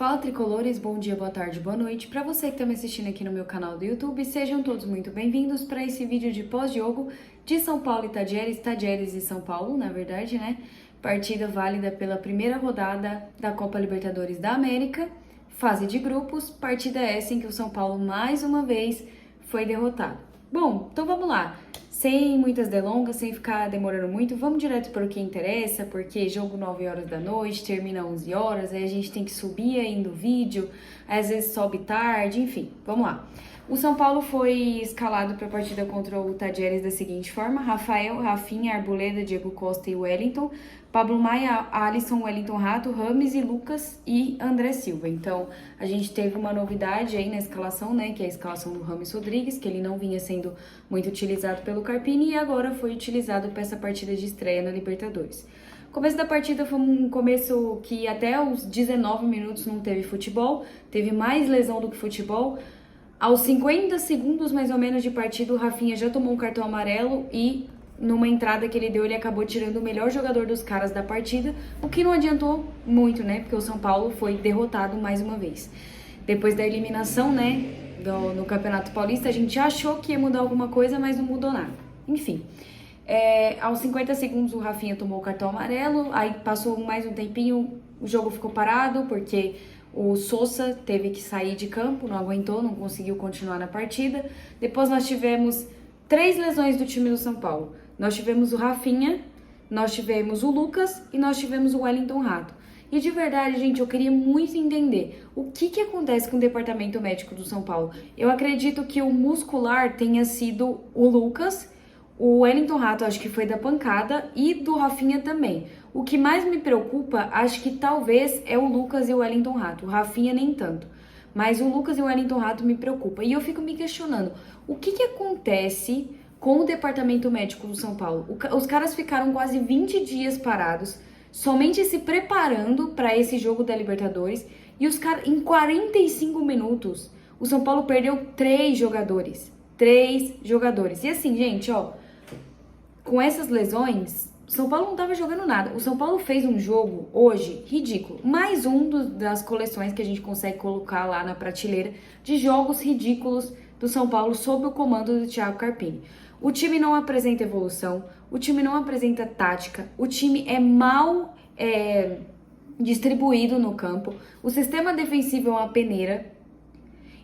Fala tricolores, bom dia, boa tarde, boa noite. Para você que está me assistindo aqui no meu canal do YouTube, sejam todos muito bem-vindos para esse vídeo de pós-jogo de São Paulo e Tadieres e São Paulo, na verdade, né? Partida válida pela primeira rodada da Copa Libertadores da América, fase de grupos, partida essa em que o São Paulo mais uma vez foi derrotado. Bom, então vamos lá. Sem muitas delongas, sem ficar demorando muito, vamos direto para o que interessa, porque jogo 9 horas da noite, termina 11 horas, aí a gente tem que subir ainda o vídeo, às vezes sobe tarde, enfim, vamos lá. O São Paulo foi escalado para a partida contra o Tadieres da seguinte forma: Rafael, Rafinha, Arboleda, Diego Costa e Wellington, Pablo Maia, Alisson, Wellington Rato, Rames e Lucas e André Silva. Então, a gente teve uma novidade aí na escalação, né, que é a escalação do Rames Rodrigues, que ele não vinha sendo muito utilizado pelo Carpini e agora foi utilizado para essa partida de estreia na Libertadores. O começo da partida foi um começo que até os 19 minutos não teve futebol, teve mais lesão do que futebol. Aos 50 segundos mais ou menos de partida, o Rafinha já tomou um cartão amarelo e numa entrada que ele deu, ele acabou tirando o melhor jogador dos caras da partida, o que não adiantou muito, né? Porque o São Paulo foi derrotado mais uma vez. Depois da eliminação, né, no Campeonato Paulista, a gente achou que ia mudar alguma coisa, mas não mudou nada. Enfim, aos 50 segundos o Rafinha tomou o cartão amarelo, aí passou mais um tempinho, o jogo ficou parado, porque o Sousa teve que sair de campo, não aguentou, não conseguiu continuar na partida. Depois nós tivemos 3 lesões do time do São Paulo. Nós tivemos o Rafinha, nós tivemos o Lucas e nós tivemos o Wellington Rato. E de verdade, gente, eu queria muito entender o que acontece com o departamento médico do São Paulo. Eu acredito que o muscular tenha sido o Lucas, o Wellington Rato acho que foi da pancada e do Rafinha também. O que mais me preocupa, acho que talvez é o Lucas e o Wellington Rato. O Rafinha nem tanto. Mas o Lucas e o Wellington Rato me preocupam. E eu fico me questionando, o que acontece com o departamento médico do São Paulo? Os caras ficaram quase 20 dias parados, somente se preparando para esse jogo da Libertadores. E os caras, em 45 minutos, o São Paulo perdeu 3 jogadores. 3 jogadores. E assim, gente, ó, com essas lesões, o São Paulo não estava jogando nada. O São Paulo fez um jogo hoje ridículo. Mais um das coleções que a gente consegue colocar lá na prateleira de jogos ridículos do São Paulo sob o comando do Thiago Carpini. O time não apresenta evolução, o time não apresenta tática, o time é mal distribuído no campo, o sistema defensivo é uma peneira.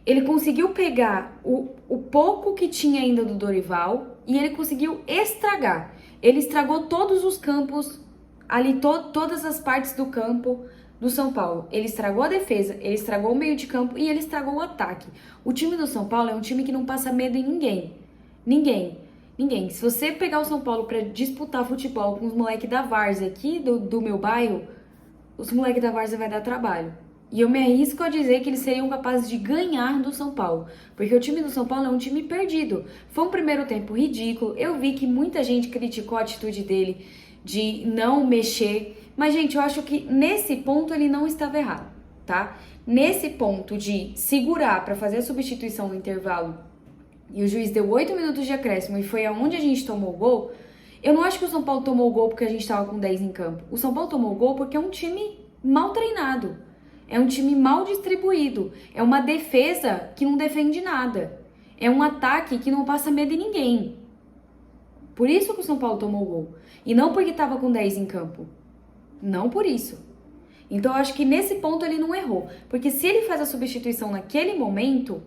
Ele conseguiu pegar o pouco que tinha ainda do Dorival e ele conseguiu estragar. Ele estragou todos os campos, ali todas as partes do campo do São Paulo. Ele estragou a defesa, ele estragou o meio de campo e ele estragou o ataque. O time do São Paulo é um time que não passa medo em ninguém. Ninguém. Se você pegar o São Paulo para disputar futebol com os moleques da Várzea aqui do meu bairro, os moleques da Várzea vai dar trabalho. E eu me arrisco a dizer que eles seriam capazes de ganhar do São Paulo, porque o time do São Paulo é um time perdido. Foi um primeiro tempo ridículo, eu vi que muita gente criticou a atitude dele de não mexer, mas gente, eu acho que nesse ponto ele não estava errado, tá? Nesse ponto de segurar para fazer a substituição no intervalo e o juiz deu 8 minutos de acréscimo e foi aonde a gente tomou o gol, eu não acho que o São Paulo tomou o gol porque a gente estava com 10 em campo. O São Paulo tomou o gol porque é um time mal treinado. É um time mal distribuído, é uma defesa que não defende nada, é um ataque que não passa medo em ninguém. Por isso que o São Paulo tomou o gol, e não porque estava com 10 em campo, não por isso. Então eu acho que nesse ponto ele não errou, porque se ele faz a substituição naquele momento,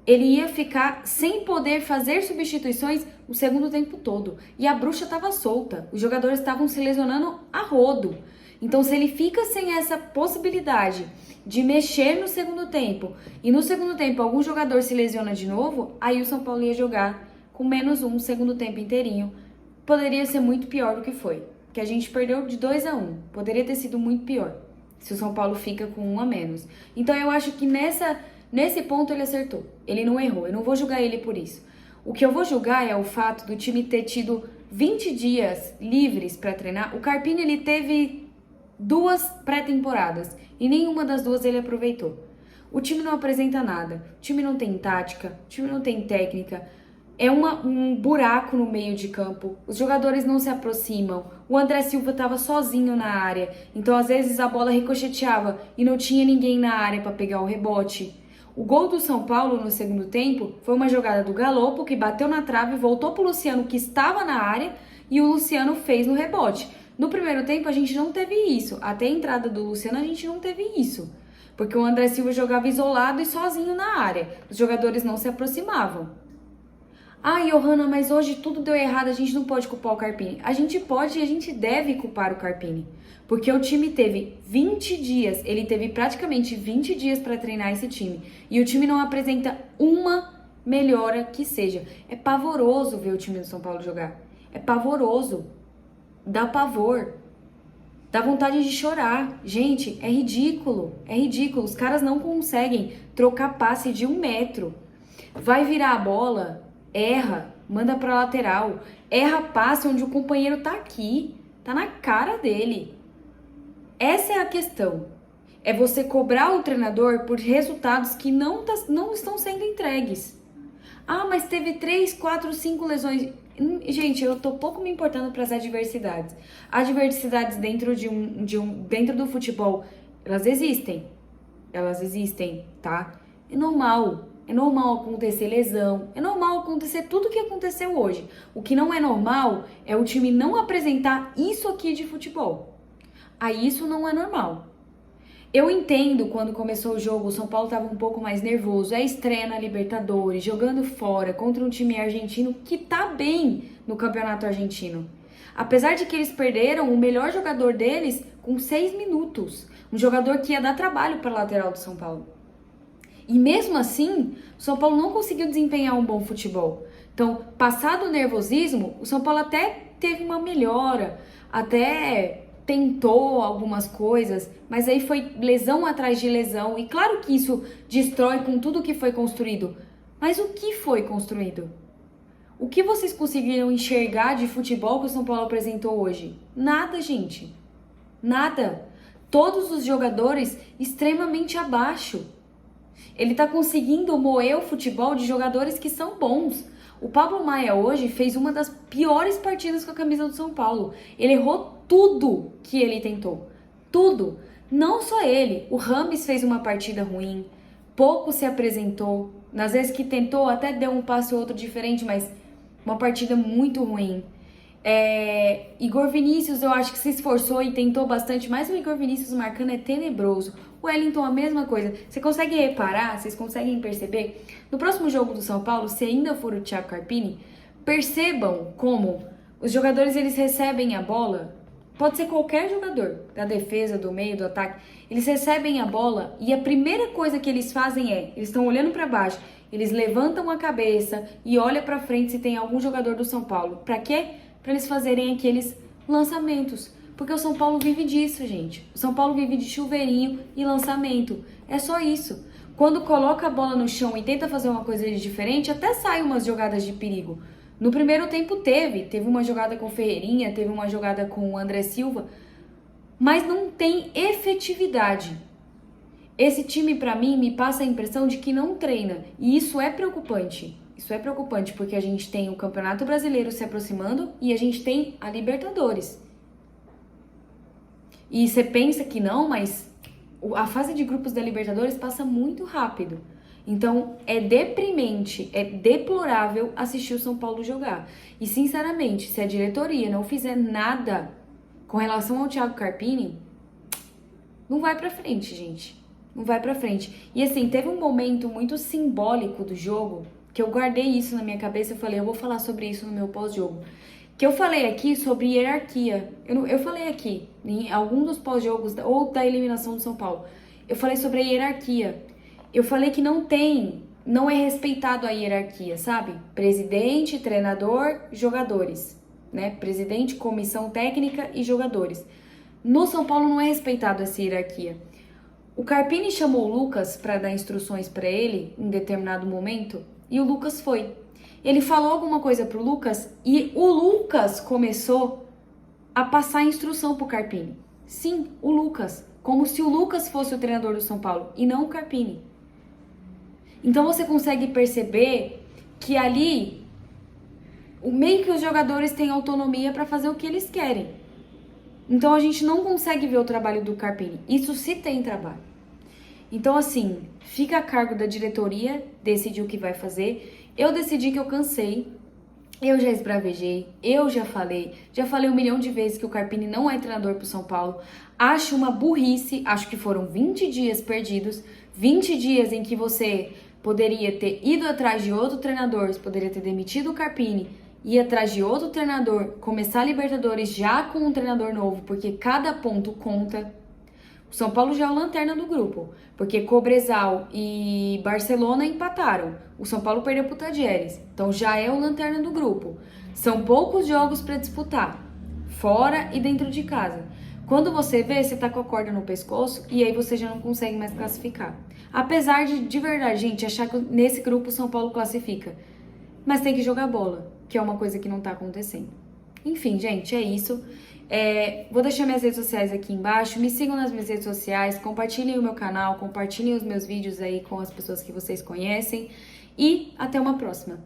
ele ia ficar sem poder fazer substituições o segundo tempo todo, e a bruxa estava solta, os jogadores estavam se lesionando a rodo. Então, se ele fica sem essa possibilidade de mexer no segundo tempo, e no segundo tempo algum jogador se lesiona de novo, aí o São Paulo ia jogar com -1 segundo tempo inteirinho. Poderia ser muito pior do que foi, que a gente perdeu de 2-1. Poderia ter sido muito pior, se o São Paulo fica com 1 a menos. Então, eu acho que nesse ponto ele acertou. Ele não errou, eu não vou julgar ele por isso. O que eu vou julgar é o fato do time ter tido 20 dias livres para treinar. O Carpini, ele teve 2 pré-temporadas e nenhuma das 2 ele aproveitou. O time não apresenta nada, o time não tem tática, o time não tem técnica. É um buraco no meio de campo. Os jogadores não se aproximam. O André Silva estava sozinho na área. Então, às vezes, a bola ricocheteava e não tinha ninguém na área para pegar o rebote. O gol do São Paulo no segundo tempo foi uma jogada do Galopo que bateu na trave, voltou para o Luciano que estava na área e o Luciano fez no rebote. No primeiro tempo, a gente não teve isso. Até a entrada do Luciano, a gente não teve isso. Porque o André Silva jogava isolado e sozinho na área. Os jogadores não se aproximavam. Ah, Johanna, mas hoje tudo deu errado, a gente não pode culpar o Carpini. A gente pode e a gente deve culpar o Carpini. Porque o time teve 20 dias, ele teve praticamente 20 dias para treinar esse time. E o time não apresenta uma melhora que seja. É pavoroso ver o time do São Paulo jogar. É pavoroso. Dá pavor. Dá vontade de chorar. Gente, é ridículo. É ridículo. Os caras não conseguem trocar passe de 1 metro. Vai virar a bola... Erra, manda pra lateral, erra passe onde o companheiro tá aqui, tá na cara dele. Essa é a questão. É você cobrar o treinador por resultados que não estão sendo entregues. Ah, mas teve 3, 4, 5 lesões. Gente, eu tô pouco me importando para as adversidades. Adversidades dentro dentro do futebol, elas existem. Elas existem, tá? É normal. É normal acontecer lesão, é normal acontecer tudo o que aconteceu hoje. O que não é normal é o time não apresentar isso aqui de futebol. Aí isso não é normal. Eu entendo quando começou o jogo, o São Paulo estava um pouco mais nervoso. É estreia na Libertadores, jogando fora contra um time argentino que tá bem no campeonato argentino. Apesar de que eles perderam o melhor jogador deles com 6 minutos. Um jogador que ia dar trabalho para a lateral do São Paulo. E mesmo assim, o São Paulo não conseguiu desempenhar um bom futebol. Então, passado o nervosismo, o São Paulo até teve uma melhora, até tentou algumas coisas, mas aí foi lesão atrás de lesão. E claro que isso destrói com tudo que foi construído. Mas o que foi construído? O que vocês conseguiram enxergar de futebol que o São Paulo apresentou hoje? Nada, gente. Nada. Todos os jogadores extremamente abaixo. Ele tá conseguindo moer o futebol de jogadores que são bons. O Pablo Maia hoje fez uma das piores partidas com a camisa do São Paulo. Ele errou tudo que ele tentou. Tudo. Não só ele. O Rames fez uma partida ruim. Pouco se apresentou. Nas vezes que tentou, até deu um passe ou outro diferente, mas uma partida muito ruim. Igor Vinícius, eu acho que se esforçou e tentou bastante, mas o Igor Vinícius marcando é tenebroso. O Wellington, a mesma coisa. Você consegue reparar, vocês conseguem perceber? No próximo jogo do São Paulo, se ainda for o Thiago Carpini, percebam como os jogadores eles recebem a bola. Pode ser qualquer jogador, da defesa, do meio, do ataque. Eles recebem a bola e a primeira coisa que eles fazem eles estão olhando para baixo, eles levantam a cabeça e olham para frente se tem algum jogador do São Paulo. Para quê? Para eles fazerem aqueles lançamentos. Porque o São Paulo vive disso, gente. O São Paulo vive de chuveirinho e lançamento. É só isso. Quando coloca a bola no chão e tenta fazer uma coisa diferente, até sai umas jogadas de perigo. No primeiro tempo teve uma jogada com o Ferreirinha, teve uma jogada com o André Silva, mas não tem efetividade. Esse time, pra mim, me passa a impressão de que não treina. E isso é preocupante. Isso é preocupante porque a gente tem o Campeonato Brasileiro se aproximando e a gente tem a Libertadores. E você pensa que não, mas a fase de grupos da Libertadores passa muito rápido. Então, é deprimente, é deplorável assistir o São Paulo jogar. E, sinceramente, se a diretoria não fizer nada com relação ao Thiago Carpini, não vai pra frente, gente. Não vai pra frente. E, assim, teve um momento muito simbólico do jogo, que eu guardei isso na minha cabeça. Eu falei, eu vou falar sobre isso no meu pós-jogo. Que eu falei aqui sobre hierarquia. Eu falei aqui, em algum dos pós-jogos, ou da eliminação do São Paulo. Eu falei sobre a hierarquia. Eu falei que não é respeitado a hierarquia, sabe? Presidente, treinador, jogadores, né? Presidente, comissão técnica e jogadores. No São Paulo não é respeitado essa hierarquia. O Carpini chamou o Lucas para dar instruções para ele em determinado momento e o Lucas foi. Ele falou alguma coisa pro Lucas e o Lucas começou a passar instrução pro Carpini. Sim, o Lucas. Como se o Lucas fosse o treinador do São Paulo e não o Carpini. Então você consegue perceber que ali meio que os jogadores têm autonomia para fazer o que eles querem. Então a gente não consegue ver o trabalho do Carpini. Isso se tem trabalho. Então, assim, fica a cargo da diretoria decidir o que vai fazer. Eu decidi que eu cansei. Eu já esbravejei, eu já falei 1 milhão de vezes que o Carpini não é treinador pro São Paulo. Acho uma burrice, acho que foram 20 dias perdidos, 20 dias em que você poderia ter ido atrás de outro treinador, você poderia ter demitido o Carpini, ir atrás de outro treinador, começar a Libertadores já com um treinador novo, porque cada ponto conta. O São Paulo já é o lanterna do grupo, porque Cobresal e Barcelona empataram. O São Paulo perdeu pro Tadieres, então já é o lanterna do grupo. São poucos jogos para disputar, fora e dentro de casa. Quando você vê, você tá com a corda no pescoço e aí você já não consegue mais classificar. Apesar de verdade, gente, achar que nesse grupo o São Paulo classifica. Mas tem que jogar bola, que é uma coisa que não tá acontecendo. Enfim, gente, é isso. Vou deixar minhas redes sociais aqui embaixo. Me sigam nas minhas redes sociais. Compartilhem o meu canal. Compartilhem os meus vídeos aí com as pessoas que vocês conhecem. E até uma próxima.